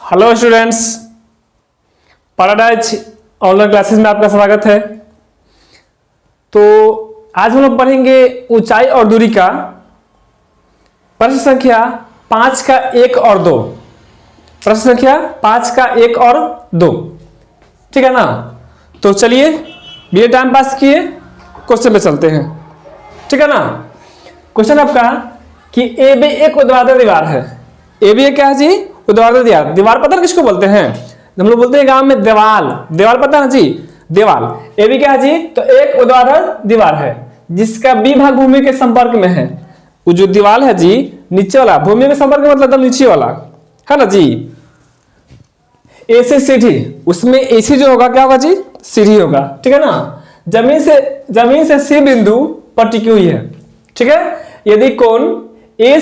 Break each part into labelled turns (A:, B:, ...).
A: Hello students, paradise online classes में आपका स्वागत है। तो आज हम लोग पढ़ेंगे ऊंचाई और दूरी का प्रश्न संख्या 5 का 1 और 2। प्रश्न संख्या 5 का 1 और 2, ठीक है ना। तो चलिए बिना टाइम पास किए क्वेश्चन पे चलते हैं, ठीक है ना। क्वेश्चन आपका कि ए बी एक ऊर्ध्वाधर दीवार है। ए बी क्या है जी? ऊर्ध्वाधर दीवार। दीवार पता है किसको बोलते हैं? हम लोग बोलते हैं गांव में देवाल। देवाल पता है जी? देवाल। ए बी क्या है जी? तो एक ऊर्ध्वाधर दीवार है जिसका बी भाग भूमि के संपर्क में है। वो जो दीवार है जी नीचे वाला, भूमि के संपर्क में मतलब एकदम नीचे वाला है ना जी। ए से सीढ़ी, उसमें एसी जो होगा क्या होगा जी? सीढ़ी होगा, ठीक है ना। जमीन से सी बिंदु पर टिकी हुई है, ठीक है। यदि कोण ए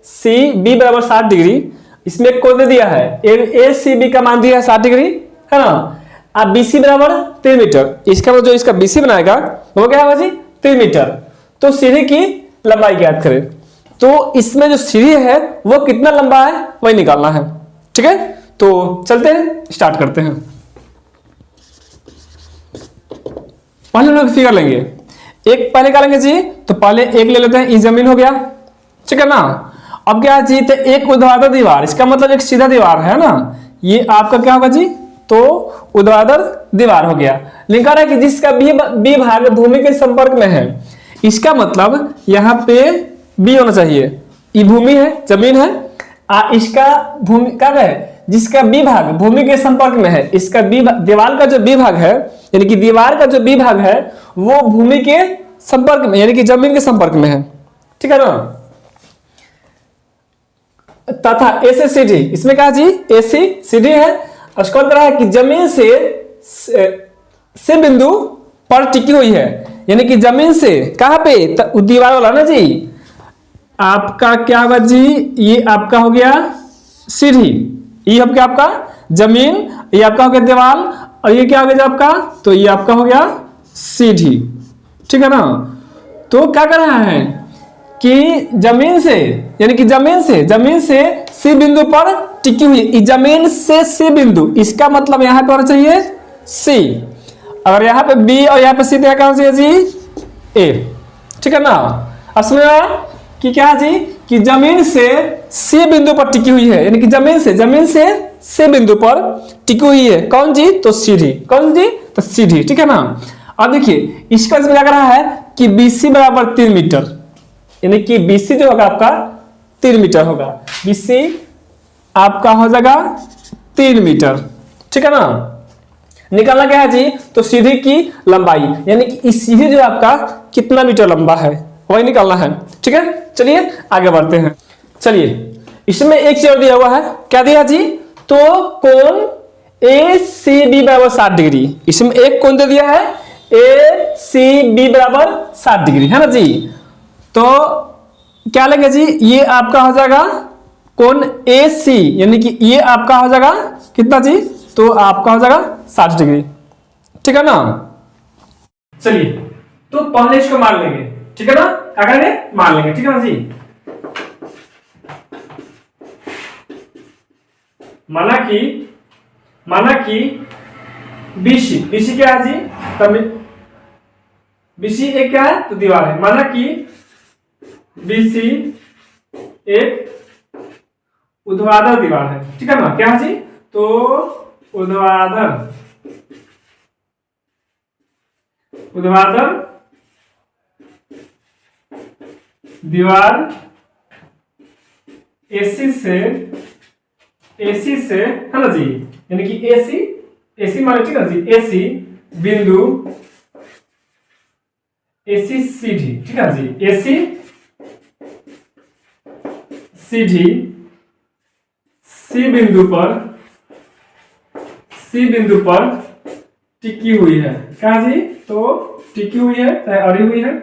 A: सी बी बराबर 60 डिग्री, इसमें कोण दे दिया है ए सी बी का मान दिया है 60 डिग्री, है ना। अब बी सी बराबर 3 मीटर, इसका मतलब जो इसका बी सी बनाएगा वो क्या होगा जी? 3 मीटर। तो सीढ़ी की लंबाई ज्ञात करें। तो इसमें जो सीढ़ी है वो कितना लंबा है वही निकालना है, ठीक है। तो चलते हैं, स्टार्ट करते हैं। पहले हम लोग फिगर लेंगे, एक पहले क्या लेंगे जी? तो पहले एक ले लेते हैं, ई जमीन हो गया, ठीक है ना। अब क्या है जी? तो एक ऊर्ध्वाधर दीवार, इसका मतलब एक सीधा दीवार है ना। ये आपका क्या होगा जी? तो ऊर्ध्वाधर दीवार हो गया। लिखा रहा है कि जिसका बी भाग भूमि के संपर्क में है। इसका मतलब यहाँ पे बी होना चाहिए। ये भूमि है, जमीन है। इसका भूमि क्या है? जिसका बी भाग भूमि के संपर्क में है। इसका बी दीवार का जो बी भाग है, यानी कि दीवार का जो बी भाग है वो भूमि के संपर्क में यानी कि जमीन के संपर्क में है, ठीक है ना। तथा ए से सीढ़ी, इसमें क्या जी? ए सी सीढ़ी है। उसको कह रहा है कि जमीन से बिंदु पर टिकी हुई है, यानी कि जमीन से कहां पे? दीवार वाला ना जी। आपका क्या होगा जी? ये आपका हो गया सीढ़ी, ये हो गया आपका जमीन, ये आपका हो गया दीवार, और ये क्या हो गया आपका? तो ये आपका हो गया सीढ़ी, ठीक है ना। तो क्या कर रहा है कि जमीन से यानी कि जमीन से सी बिंदु पर टिकी हुई। जमीन से सी बिंदु, इसका मतलब यहां पे होना चाहिए सी। अगर यहां पे बी और यहां पे सी, क्या होना चाहिए जी? ए, ठीक है ना। अब समझ आया कि क्या है जी? कि जमीन से सी बिंदु पर टिकी हुई है, यानी कि जमीन से सी बिंदु पर टिकी हुई है। कौन जी? तो सीढ़ी। कौन जी? तो सीढ़ी, ठीक है ना। अब देखिए इसका इसमें लग रहा है कि बीसी बराबर 3 मीटर, यानी कि बीसी जो होगा आपका 3 मीटर होगा। बीसी आपका हो जाएगा 3 मीटर, ठीक है ना। निकालना क्या है जी? तो सीढ़ी की लंबाई, यानी कि इस सीढ़ी जो आपका कितना मीटर लंबा है वही निकालना है, ठीक है। चलिए आगे बढ़ते हैं। चलिए इसमें एक चीज और दिया हुआ है, क्या दिया जी? तो कोण ए सी बी बराबर 60 डिग्री। इसमें एक कोण दे दिया है ए सी बी बराबर 60 डिग्री, है ना जी। तो क्या लेंगे जी? ये आपका हो जाएगा कोण ए सी, यानी कि ये आपका हो जाएगा कितना जी? तो आपका हो जाएगा 60 डिग्री, ठीक है ना। चलिए तो पहले इसको मान लेंगे, ठीक है ना। क्या करेंगे? मान लेंगे, ठीक है ना जी। माना कि बीसी क्या है जी? तब बीसी एक क्या है? तो दीवार है। माना कि बीसी एक ऊर्ध्वाधर दीवार है, ठीक है ना। क्या है जी? तो ऊर्ध्वाधर दीवार एसी से है ना जी, यानी कि एसी माने, ठीक है जी। एसी बिंदु, एसी सीढ़ी, ठीक है जी। एसी सीढ़ी सी बिंदु पर टिकी हुई है। क्या जी? तो टिकी हुई है, चाहे अड़ी हुई है,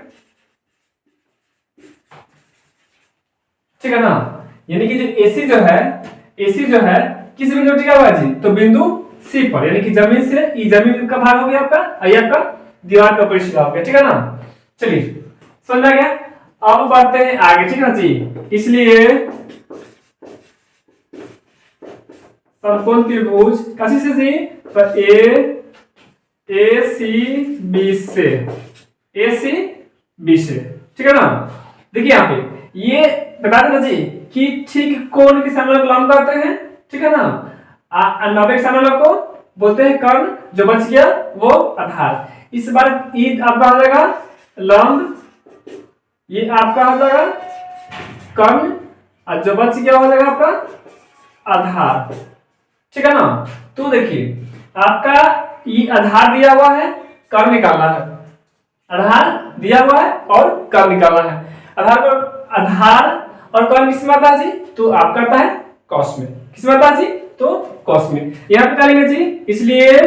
A: ठीक है ना। यानी कि जो एसी जो है किस बिंदु टिका हुआ है जी? तो बिंदु सी पर, यानी कि जमीन से ई जमीन का भाग हो गया आपका, और आपका दीवार का परिसीमा हो गया, ठीक है ना। चलिए समझ आ गया। अब बढ़ते हैं आगे, ठीक है ना जी। इसलिए समकोण त्रिभुज किसी से जी, तो ए सी बी से, ए सी बी से, ठीक है ना। देखिए यहाँ पे ये बता देना जी कि ठीक कोण के सामने लंब करते हैं, ठीक है ना। 90 के सामने को बोलते हैं कर्ण, जो बच गया वो आधार। इस बार ई आपका हो जाएगा लंब, ये आपका हो जाएगा कर्ण, और जो बच गया हो जाएगा आपका आधार, ठीक है ना। तो देखिए आपका ये आधार दिया हुआ है, कर्ण निकालना है, आधार दिया हुआ है और कर्ण निकालना है। आधार और कर्ण किस में आता है जी, तो आप करता है कॉस में, किस में आता है जी, तो कॉस में। यहां पे करेंगे जी, इसलिए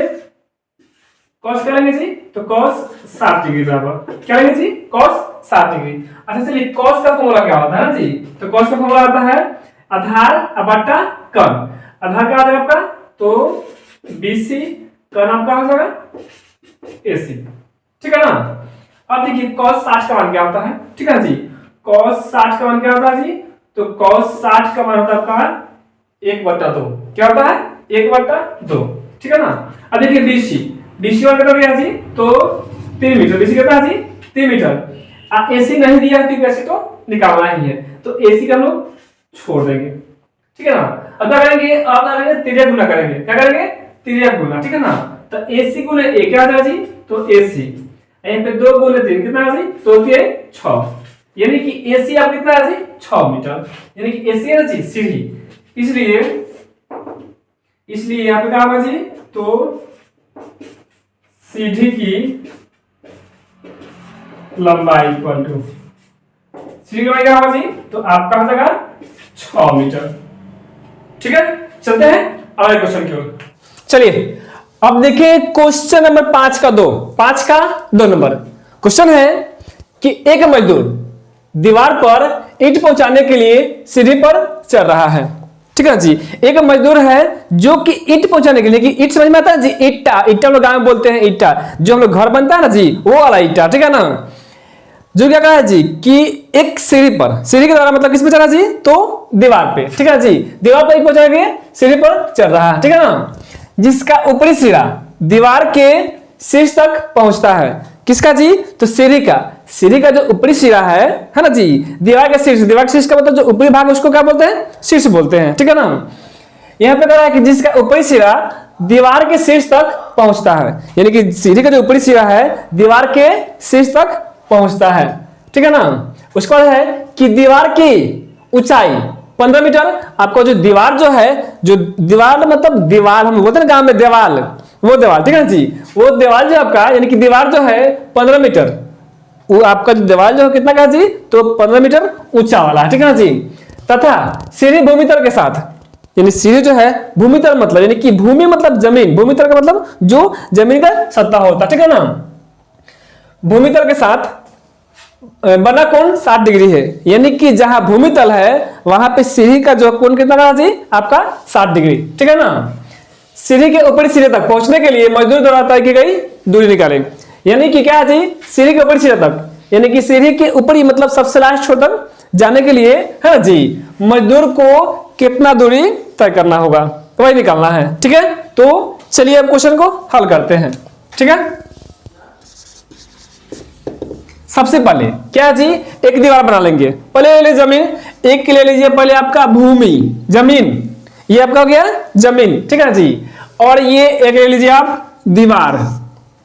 A: कॉस करेंगे जी, तो कॉस 60 डिग्री बराबर क्या लेंगे जी, कॉस 60 डिग्री। अच्छा चलिए कॉस का फॉर्मूला क्या होता है ना जी, तो कॉस का फॉर्मूला आता है आधार बटा कर्ण। आधार क्या आ जाएगा आपका, तो BC, कर्ण आपका हो जाएगा AC, ठीक है ना। अब देखिए cos 60 का मान क्या होता है, ठीक है जी, cos 60 का मान क्या होता है जी, तो cos 60 का मान होता है आपका 1/2, क्या होता है 1/2, ठीक है ना। अब देखिए BC मान कितना दिया जी, तो 3 मीटर, BC कितना है जी 3 मीटर। AC नहीं दिया है तो AC तो निकालना ही है, तो AC का हम लोग छोड़ देंगे, ठीक है ना। अब क्या करेंगे, अब करेंगे तिर्यक गुना करेंगे, क्या करेंगे तिर्यक गुना, ठीक है ना। तो AC गुने A क्या आ जाएगा जी, तो AC, यहाँ पे 2 गुने 3 कितना है जी, तो 6, यानी कि AC आप कितना है जी 6 मीटर, यानी कि AC है ना जी सीढ़ी, इसलिए यहाँ पे क्या होगा जी, तो सीढ़ी की लंबाई इक्वल टू सीढ़ी की लंबाई क्या होगा जी, तो आपका हो जाएगा 6 मीटर, ठीक है। चलते हैं अगले क्वेश्चन की ओर। चलिए अब देखिए क्वेश्चन नंबर 5 का 2 नंबर क्वेश्चन है कि एक मजदूर दीवार पर ईंट पहुंचाने के लिए सीढ़ी पर चढ़ रहा है, ठीक है जी। एक मजदूर है जो कि ईंट पहुंचाने के लिए, कि ईंट समझ में आता है जी, ईटा हम लोग गांव में बोलते हैं ईटा, जो हम लोग घर बनता है ना जी, वो वाला ईटा, ठीक है ना। जो क्या कहा है जी कि एक सीढ़ी पर, सीढ़ी के द्वारा मतलब किस पे चढ़ा जी, तो दीवार पे, ठीक है जी, दीवार पर पहुंचा के सीढ़ी पर चढ़ रहा है, ठीक है ना। जिसका ऊपरी सिरा दीवार के शीर्ष तक पहुंचता है, किसका जी, तो सीढ़ी का जो ऊपरी सिरा है ना जी, दीवार के शीर्ष का मतलब जो ऊपरी भाग उसको क्या बोलते हैं, शीर्ष बोलते हैं, ठीक है ना। यहाँ पे कह रहा है कि जिसका ऊपरी सिरा दीवार के शीर्ष तक पहुंचता है, यानी कि सीढ़ी का जो ऊपरी सिरा है दीवार के शीर्ष तक पहुंचता है, ठीक है ना। उसके बाद है कि दीवार की ऊंचाई 15 मीटर। आपको जो दीवार जो है, जो दीवार मतलब दीवार हम बोलते हैं गांव में देवाल, वो देवाल, ठीक है जी, वो देवाल जो आपका यानी कि दीवार जो है 15 मीटर, वो आपका जो दीवार जो है कितना का जी, तो 15 मीटर ऊंचा वाला, ठीक है ना जी। तथा सीढ़ी भूमितल के साथ, यानी सीढ़ी जो है भूमितल मतलब यानी कि भूमि मतलब जमीन, भूमितल का मतलब जो जमीन का सतह होता है, ठीक है ना। भूमितल के साथ बना कोण 60 डिग्री है, यानी कि जहां भूमितल है वहां पे सीढ़ी का जो कोण कितना रहा जी, आपका 60 डिग्री, ठीक है ना। सीढ़ी के ऊपरी सिरे तक पहुंचने के लिए मजदूर द्वारा तय की गई दूरी निकालें, यानी कि क्या है जी, सीढ़ी के ऊपरी सिरे तक, यानी कि सीढ़ी के ऊपरी मतलब सबसे लास्ट छोर तक जाने के लिए है जी, मजदूर को कितना दूरी तय करना होगा, तो वही निकालना है, ठीक है। तो चलिए अब क्वेश्चन को हल करते हैं, ठीक है। सबसे पहले क्या जी, एक दीवार बना लेंगे, पहले ले लीजिए जमीन, एक ले लीजिए पहले आपका भूमि जमीन, ये आपका हो गया जमीन, ठीक है जी। और ये एक ले लीजिए आप दीवार,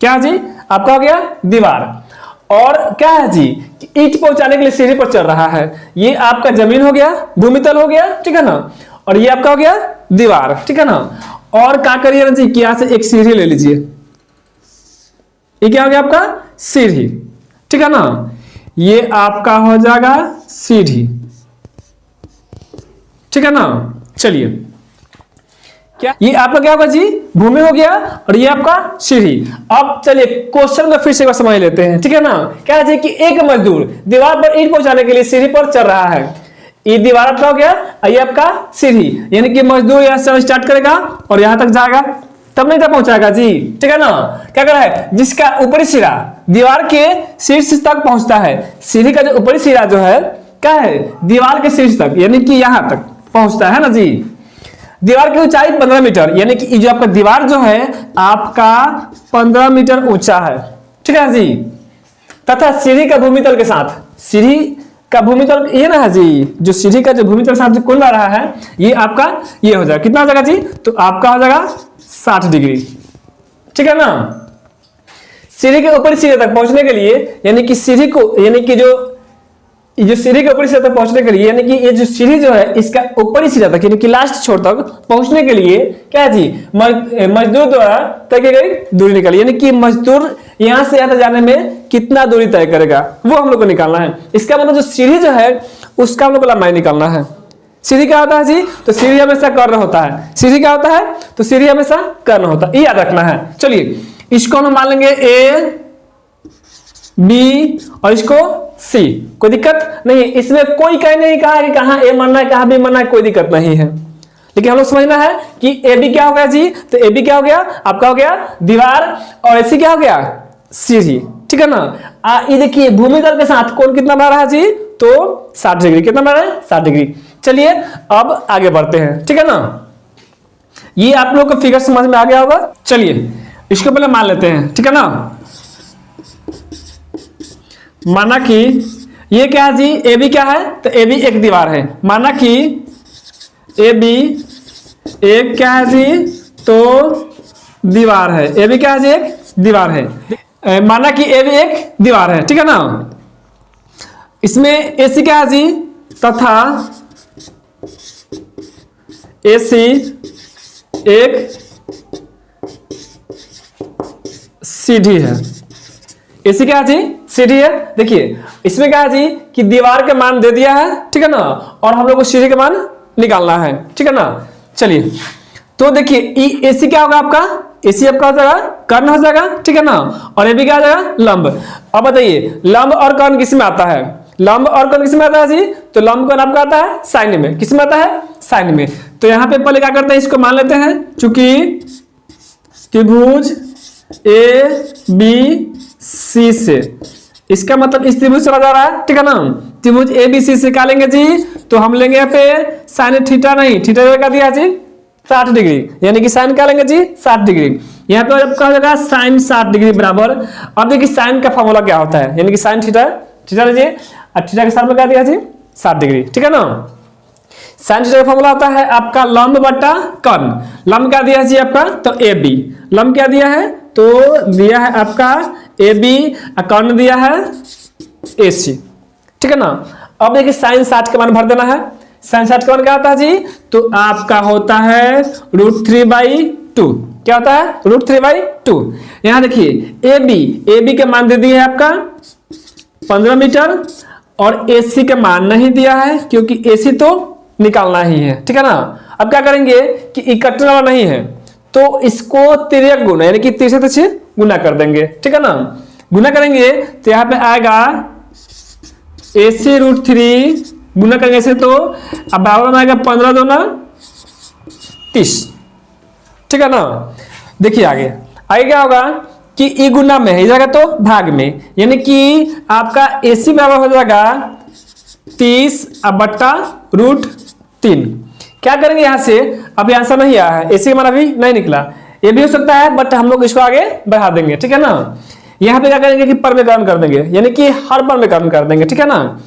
A: क्या जी आपका हो गया दीवार। और क्या है जी, ईंट पहुंचाने के लिए सीढ़ी पर चढ़ रहा है, ये आपका जमीन हो गया, भूमितल हो गया, ठीक है ना। और ये आपका हो गया दीवार, ठीक है ना। और क्या करिए ना जी, क्या से एक सीढ़ी ले लीजिए, ये क्या हो गया आपका सीढ़ी, ठीक है ना। ये आपका हो जाएगा सीढ़ी, ठीक है ना। चलिए क्या ये आपका क्या होगा जी, भूमि हो गया, और ये आपका सीढ़ी। अब चलिए क्वेश्चन को फिर से एक बार समझ लेते हैं, ठीक है ना। क्या है कि एक मजदूर दीवार पर ईंट पहुंचाने के लिए सीढ़ी पर चढ़ रहा है, ये दीवार आपका हो गया, ये आपका सीढ़ी, यानी कि मजदूर यहां से स्टार्ट करेगा और यहां तक जाएगा, तब नहीं तक पहुंचाएगा जी, ठीक है ना। क्या कर रहा है, जिसका ऊपरी सिरा दीवार के शीर्ष तक पहुंचता है, सीढ़ी का जो ऊपरी सिरा जो है क्या है, दीवार के शीर्ष तक, यानी कि यहां तक पहुंचता है ना जी। दीवार की ऊंचाई 15 मीटर, यानी कि जो आपका दीवार जो है आपका 15 मीटर ऊंचा है, ठीक है जी। तथा सीढ़ी का भूमितल के साथ, सीढ़ी का भूमितल ये ना है जी, जो सीढ़ी का जो भूमितल के साथ जो कोण आ रहा है ये आपका ये हो जाएगा, कितना हो जाएगा जी, तो आपका हो जाएगा 60 डिग्री, ठीक है ना। सीढ़ी के ऊपरी सिरे तक पहुंचने के लिए, यानी कि सीढ़ी को, यानी कि जो सीढ़ी के ऊपरी सिरे तक पहुंचने के लिए, यानी कि ये जो सीढ़ी जो है इसका ऊपरी सिरा तक, यानी कि लास्ट छोर तक पहुंचने के लिए क्या है जी, मजदूर द्वारा तय की गई दूरी निकाली, यानी कि मजदूर यहां से यहां तक जाने में कितना दूरी तय करेगा वो हम लोग को निकालना है। इसका मतलब जो सीढ़ी जो है उसका हम लोग को लंबाई निकालना है। सीढ़ी क्या होता है जी, तो सीढ़ी हमेशा कर्ण होता है, सीढ़ी क्या होता है, तो सीढ़ी हमेशा कर्ण होता है, ये याद रखना है। चलिए इसको हम मान लेंगे ए बी और इसको सी, कोई दिक्कत नहीं है इसमें, कोई कहीं नहीं कहा कि कहां ए मानना है कहां बी मानना है, कोई दिक्कत नहीं है। लेकिन हम लोग समझना है कि ए बी क्या हो गया जी, तो ए बी क्या हो गया आपका, हो गया दीवार, और ए सी क्या हो गया, सीढ़ी, ठीक है ना। ये देखिए भूमितल के साथ कोण कितना बना रहा है जी, तो 60 डिग्री, कितना बना रहा है 60 डिग्री। चलिए अब आगे बढ़ते हैं, ठीक है ना। ये आप लोग को फिगर समझ में आ गया होगा। चलिए इसको पहले मान लेते हैं, ठीक है ना। माना कि ये क्या है जी, ए बी क्या है, तो ए बी एक दीवार है, माना कि ए बी एक क्या है जी, तो दीवार है, ए बी क्या है जी, एक दीवार है, माना कि ए बी एक दीवार है, ठीक है ना। इसमें ए सी क्या है जी, तथा ए सी एक सीढ़ी है, एसी क्या है जी, सीढ़ी है। देखिए इसमें क्या है जी कि दीवार के मान दे दिया है, ठीक है ना, और हम लोग को सीढ़ी के मान निकालना है, ठीक है ना। चलिए तो देखिए एसी क्या होगा आपका, एसी आपका हो जाएगा कर्ण हो जाएगा, ठीक है ना, और ए बी क्या हो जाएगा लंब। अब बताइए लंब और कर्ण किस में आता है, लंब और कर्ण किस में आता है जी, तो लंब कर्ण आपका आता है साइन में, किस में आता है साइन में। तो यहाँ पे पहले क्या करते हैं, इसको मान लेते हैं, चूंकि त्रिभुज ए बी सी से, इसका मतलब इस त्रिभुज से जा रहा है, ठीक है ना। त्रिभुज ए बी सी से क्या लेंगे जी, तो हम लेंगे यहाँ पे साइन थीटा, नहीं थीटा क्या दिया जी 60 डिग्री, यानी कि साइन क्या लेंगे जी 60 डिग्री। यहाँ पे आपका हो जाएगा साइन 60 डिग्री बराबर। अब देखिए साइन का फॉर्मूला क्या होता है, यानी कि साइन थीटा, थीटा लीजिए और थीटा के साथ में क्या दिया जी 60 डिग्री, ठीक है ना। साइन थीटा का फॉर्मूला होता है आपका लंब बटा कर्ण। लंब क्या दिया है जी आपका, तो ए बी, लंब क्या दिया है, तो दिया है आपका ए बी, कर्ण दिया है ए सी, ठीक है ना। अब देखिए साइन 60 का मान भर देना है, साइन 60 का मान क्या होता है जी, तो आपका होता है √3/2, क्या होता है √3/2। यहां देखिए ए बी के मान दे दिए है आपका 15 मीटर, और ए सी के मान नहीं दिया है क्योंकि ए सी तो निकालना ही है, ठीक है ना। अब क्या करेंगे कि इकट्ठे वाला नहीं है तो इसको तिर्यक गुना, यानी कि 3 से गुना कर देंगे, ठीक है ना। गुना करेंगे तो यहाँ पे आएगा ए सी √3 गुना करेंगे ऐसे, तो अब बराबर में आएगा 15 दूना 30, ठीक है ना। देखिए आगे क्या होगा कि ई गुना में है जाएगा तो भाग में, यानी कि आपका ए सी बराबर हो जाएगा 30 बट्टा √3। क्या करेंगे यहां से, अभी आंसर नहीं आया है, एसी हमारा भी नहीं निकला, ये भी हो सकता है बट हम लोग इसको आगे बढ़ा देंगे, ठीक है ना। यहाँ पे क्या करेंगे कि परमेकरण कर देंगे, यानी कि हर परमेकरण कर देंगे, ठीक है ना।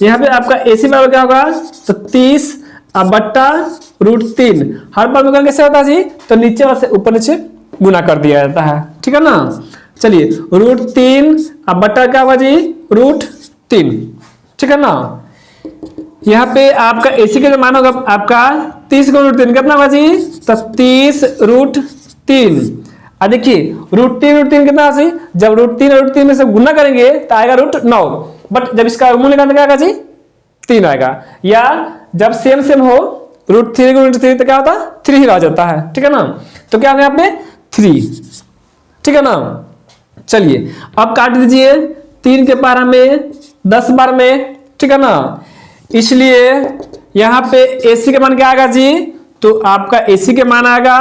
A: यहाँ पे आपका एसी बराबर क्या होगा, तो 30 बट्टा √3, हर परमेकरण कैसे होता है जी, तो नीचे वाले से ऊपर नीचे गुना कर दिया जाता है, ठीक है ना। चलिए √3 बट्टा क्या होगा जी √3, ठीक है ना। यहाँ पे आपका एसी का जो मान होगा आपका 30 को √3 कितना होगा जी, तो 30 √3। अब देखिए √3 कितना है, जब √3 में से गुना करेंगे तो आएगा √9, बट जब इसका मूल निकालने क्या आएगा जी 3 आएगा, या जब सेम हो √3 को √3 तो क्या होता है 3 ही रह जाता है, ठीक है ना। तो क्या होगा यहाँ पे 3, ठीक है ना। चलिए अब काट दीजिए 3 के पारा में 10 बार में, ठीक है ना। इसलिए यहां पे एसी के मान क्या आएगा जी, तो आपका एसी के मान आएगा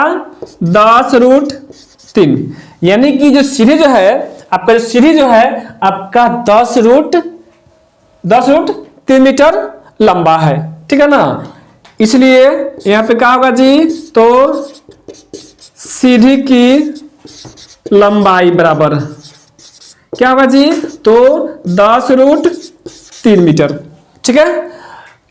A: 10 √3, यानी कि जो सीढ़ी जो है आपका, जो सीढ़ी जो है आपका 10 √3 मीटर लंबा है, ठीक है ना। इसलिए यहाँ पे क्या होगा जी, तो सीढ़ी की लंबाई बराबर क्या होगा जी, तो 10√3 मीटर। ठीक है।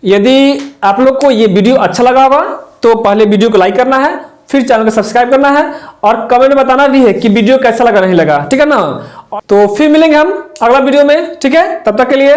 A: यदि आप लोग को ये वीडियो अच्छा लगा होगा तो पहले वीडियो को लाइक करना है, फिर चैनल को सब्सक्राइब करना है और कमेंट में बताना भी है कि वीडियो कैसा लगा नहीं लगा। ठीक है ना। तो फिर मिलेंगे हम अगला वीडियो में। ठीक है, तब तक के लिए